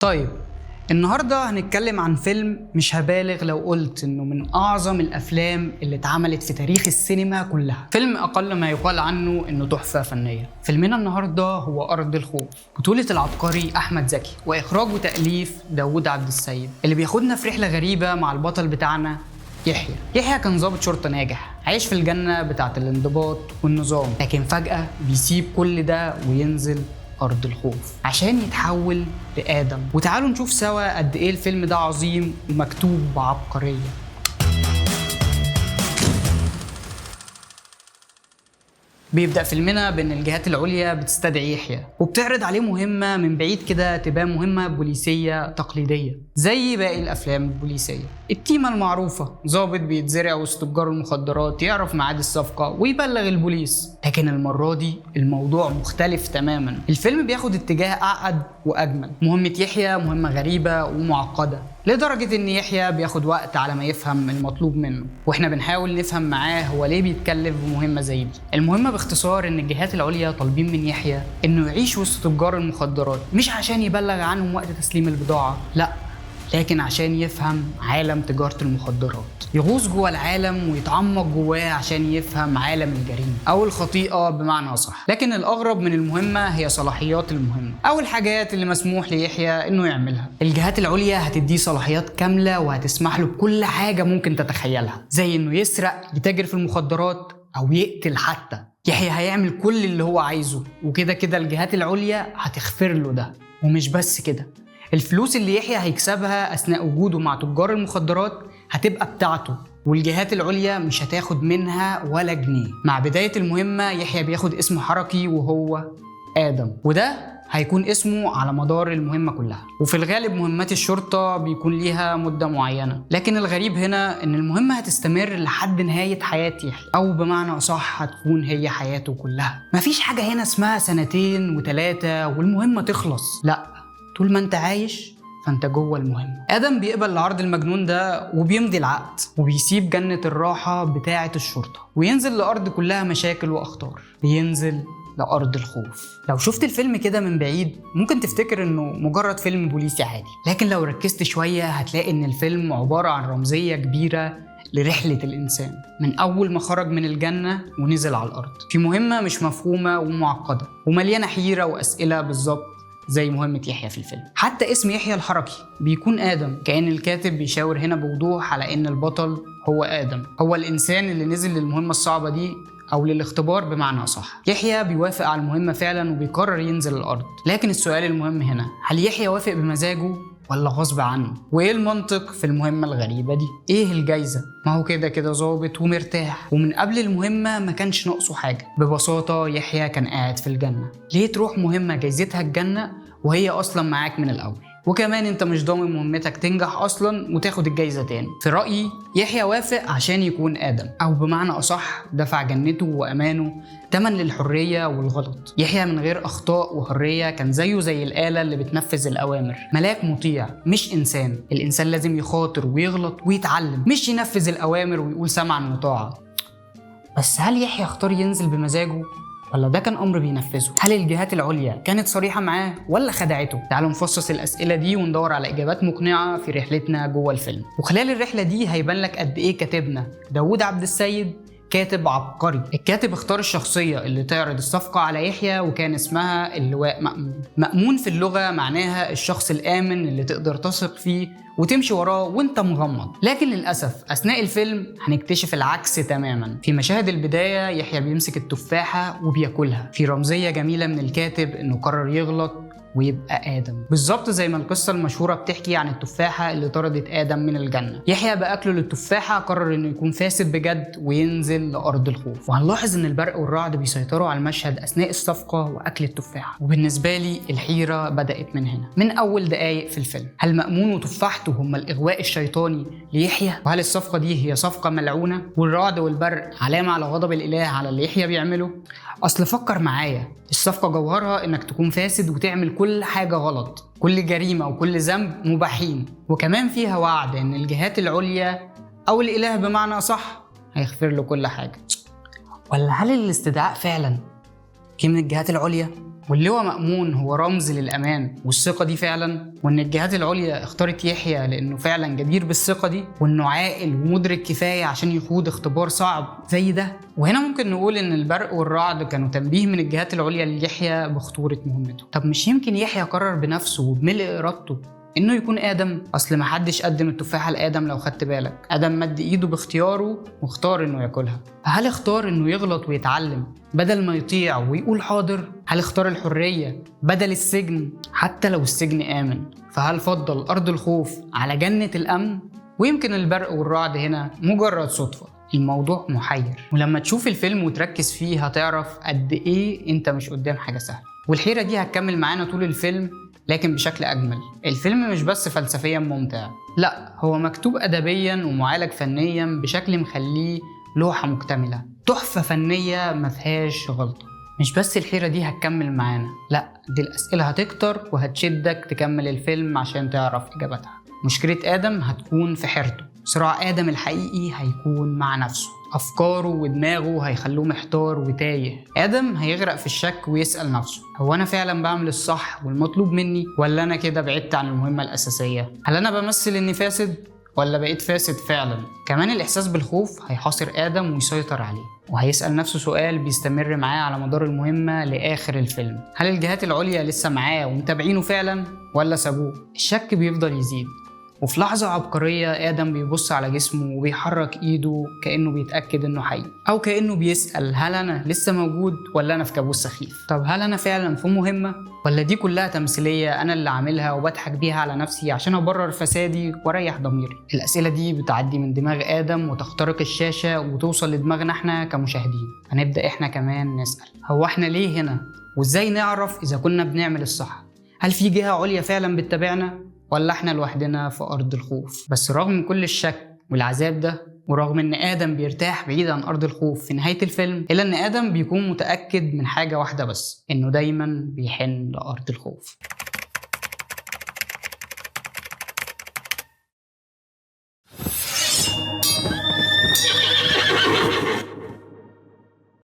طيب، النهاردة هنتكلم عن فيلم مش هبالغ لو قلت انه من اعظم الافلام اللي اتعملت في تاريخ السينما كلها. فيلم اقل ما يقال عنه انه تحفة فنية. فيلمنا النهاردة هو ارض الخوف، بطولة العبقري احمد زكي واخراج وتأليف داوود عبد السيد، اللي بياخدنا في رحلة غريبة مع البطل بتاعنا يحيى كان ضابط شرطة ناجح عايش في الجنة بتاعة الانضباط والنظام، لكن فجأة بيسيب كل ده وينزل أرض الخوف عشان يتحول لآدم. وتعالوا نشوف سوا قد إيه الفيلم ده عظيم ومكتوب بعبقرية. بيبدأ فيلمنا بأن الجهات العليا بتستدعي يحيى وبتعرض عليه مهمة من بعيد كده تبان مهمة بوليسية تقليدية زي باقي الأفلام البوليسية. التيمة المعروفة، ضابط بيتزرع وسط تجار المخدرات يعرف ميعاد الصفقة ويبلغ البوليس. لكن المرة دي الموضوع مختلف تماما. الفيلم بياخد اتجاه أعقد وأجمل. مهمة يحيى مهمة غريبة ومعقدة لدرجة إن يحيى بياخد وقت على ما يفهم المطلوب منه، وإحنا بنحاول نفهم معاه هو ليه بيتكلف بمهمة زي دي. المهمة باختصار إن الجهات العليا طالبين من يحيى إنه يعيش وسط تجار المخدرات، مش عشان يبلغ عنهم وقت تسليم البضاعة، لأ، لكن عشان يفهم عالم تجارة المخدرات، يغوص جوه العالم ويتعمق جواه عشان يفهم عالم الجريمة أو الخطيئة بمعنى أصح. لكن الأغرب من المهمة هي صلاحيات المهمة أو الحاجات اللي مسموح ليحيى إنه يعملها. الجهات العليا هتديه صلاحيات كاملة وهتسمح له بكل حاجة ممكن تتخيلها، زي إنه يسرق، يتاجر في المخدرات، أو يقتل حتى. يحيى هيعمل كل اللي هو عايزه، وكده كده الجهات العليا هتغفر له ده. ومش بس كده، الفلوس اللي يحيى هيكسبها أثناء وجوده مع تجار المخدرات هتبقى بتاعته، والجهات العليا مش هتاخد منها ولا جنيه. مع بداية المهمة يحيى بياخد اسم حركي وهو آدم، وده هيكون اسمه على مدار المهمة كلها. وفي الغالب مهمات الشرطة بيكون ليها مدة معينة، لكن الغريب هنا إن المهمة هتستمر لحد نهاية حياة يحيى، أو بمعنى أصح هتكون هي حياته كلها. مفيش حاجة هنا اسمها 2 و3 والمهمة تخلص، لأ، طول ما انت عايش فانت جوه المهمة. آدم بيقبل العرض المجنون ده وبيمضي العقد وبيسيب جنة الراحة بتاعة الشرطة وينزل لأرض كلها مشاكل وأخطار. بينزل لأرض الخوف. لو شفت الفيلم كده من بعيد ممكن تفتكر انه مجرد فيلم بوليسي عادي، لكن لو ركزت شوية هتلاقي ان الفيلم عبارة عن رمزية كبيرة لرحلة الإنسان من أول ما خرج من الجنة ونزل على الأرض في مهمة مش مفهومة ومعقدة ومليانة حيرة وأسئلة بالظبط زي مهمة يحيى في الفيلم. حتى اسم يحيى الحركي بيكون آدم، كأن الكاتب بيشاور هنا بوضوح على إن البطل هو آدم، هو الإنسان اللي نزل للمهمة الصعبة دي أو للاختبار بمعنى أصح. يحيى بيوافق على المهمة فعلا وبيقرر ينزل الأرض، لكن السؤال المهم هنا، هل يحيى وافق بمزاجه ولا غصب عنه؟ وايه المنطق في المهمة الغريبة دي؟ ايه الجايزة؟ ما هو كده كده ظابط ومرتاح، ومن قبل المهمة ما كانش ناقصه حاجة. ببساطة يحيى كان قاعد في الجنة. ليه تروح مهمة جايزتها الجنة وهي اصلا معاك من الاول؟ وكمان انت مش ضامن مهمتك تنجح اصلا وتاخد الجايزة تاني. في رأيي يحيى وافق عشان يكون آدم، او بمعنى اصح دفع جنته وامانه تمن للحرية والغلط. يحيى من غير اخطاء وحرية كان زيه زي الآلة اللي بتنفذ الاوامر، ملاك مطيع مش انسان. الانسان لازم يخاطر ويغلط ويتعلم، مش ينفذ الاوامر ويقول سمعا وطاعة. بس هل يحيى اختار ينزل بمزاجه ولا ده كان امر بينفذه؟ هل الجهات العليا كانت صريحه معاه ولا خدعته؟ تعالوا نفصص الاسئله دي وندور على اجابات مقنعه في رحلتنا جوه الفيلم. وخلال الرحله دي هيبان لك قد ايه كاتبنا داوود عبد السيد كاتب عبقري. الكاتب اختار الشخصيه اللي تعرض الصفقه على يحيى وكان اسمها اللواء مأمون. مأمون في اللغه معناها الشخص الامن اللي تقدر تثق فيه وتمشي وراه وانت مغمض. لكن للأسف أثناء الفيلم هنكتشف العكس تماما. في مشاهد البداية يحيى بيمسك التفاحة وبياكلها، في رمزية جميلة من الكاتب إنه قرر يغلط ويبقى آدم، بالظبط زي ما القصة المشهورة بتحكي عن التفاحة اللي طردت آدم من الجنة. يحيى بأكله للتفاحة قرر إنه يكون فاسد بجد وينزل لأرض الخوف. وهنلاحظ إن البرق والرعد بيسيطروا على المشهد أثناء الصفقة وأكل التفاحة. وبالنسبة لي الحيرة بدأت من هنا، من أول دقايق في الفيلم. هل مأمون وتفاحته هم الإغواء الشيطاني ليحيى؟ وهل الصفقة دي هي صفقة ملعونة؟ والرعد والبرق علامة على غضب الإله على اللي يحيى بيعمله؟ أصل فكر معايا، الصفقة جوهرها إنك تكون فاسد وتعمل كل حاجة غلط، كل جريمة وكل ذنب مباحين، وكمان فيها وعد إن الجهات العليا أو الإله بمعنى أصح هيغفر له كل حاجة. ولا هل الاستدعاء فعلا جه من الجهات العليا واللواء مأمون هو رمز للأمان والثقة دي فعلا، وإن الجهات العليا اختارت يحيى لأنه فعلا جدير بالثقة دي، وإنه عاقل ومدرك كفاية عشان يخوض اختبار صعب زي ده. وهنا ممكن نقول إن البرق والرعد كانوا تنبيه من الجهات العليا ليحيى بخطورة مهمته. طب مش يمكن يحيى قرر بنفسه وبملء إرادته انه يكون ادم؟ اصل محدش قدم التفاحه لادم. لو خدت بالك ادم مد ايده باختياره واختار انه ياكلها. هل اختار انه يغلط ويتعلم بدل ما يطيع ويقول حاضر؟ هل اختار الحريه بدل السجن حتى لو السجن امن؟ فهل فضل ارض الخوف على جنه الامن؟ ويمكن البرق والرعد هنا مجرد صدفه. الموضوع محير، ولما تشوف الفيلم وتركز فيه هتعرف قد ايه انت مش قدام حاجه سهله. والحيره دي هتكمل معانا طول الفيلم لكن بشكل أجمل. الفيلم مش بس فلسفيا ممتع، لا هو مكتوب أدبيا ومعالج فنيا بشكل مخليه لوحة مكتملة، تحفة فنية مفيهاش غلطة. مش بس الحيرة دي هتكمل معانا، لا دي الأسئلة هتكتر وهتشدك تكمل الفيلم عشان تعرف إجابتها. مشكلة آدم هتكون في حيرته، صراع آدم الحقيقي هيكون مع نفسه، أفكاره ودماغه هيخلوه محتار وتايه. آدم هيغرق في الشك ويسأل نفسه، هو أنا فعلا بعمل الصح والمطلوب مني، ولا أنا كده بعدت عن المهمة الأساسية؟ هل أنا بمثل إني فاسد ولا بقيت فاسد فعلا؟ كمان الإحساس بالخوف هيحاصر آدم ويسيطر عليه، وهيسأل نفسه سؤال بيستمر معاه على مدار المهمة لآخر الفيلم: هل الجهات العليا لسه معاه ومتابعينه فعلا ولا سابوه؟ الشك بيفضل يزيد، وفي لحظة عبقرية آدم بيبص على جسمه وبيحرك إيده كأنه بيتأكد إنه حي، أو كأنه بيسأل هل أنا لسه موجود ولا أنا في كابوس سخيف؟ طب هل أنا فعلا في مهمة ولا دي كلها تمثيلية أنا اللي عاملها وبضحك بيها على نفسي عشان أبرر فسادي وأريح ضميري؟ الأسئلة دي بتعدي من دماغ آدم وتخترق الشاشة وتوصل لدماغنا إحنا كمشاهدين. هنبدأ إحنا كمان نسأل، هو إحنا ليه هنا؟ وإزاي نعرف إذا كنا بنعمل الصح؟ هل في جهة عليا فعلا بتتابعنا ولا احنا لوحدنا في أرض الخوف؟ بس رغم كل الشك والعذاب ده، ورغم ان آدم بيرتاح بعيد عن أرض الخوف في نهاية الفيلم، إلا ان آدم بيكون متأكد من حاجة واحدة بس، انه دايما بيحن لأرض الخوف.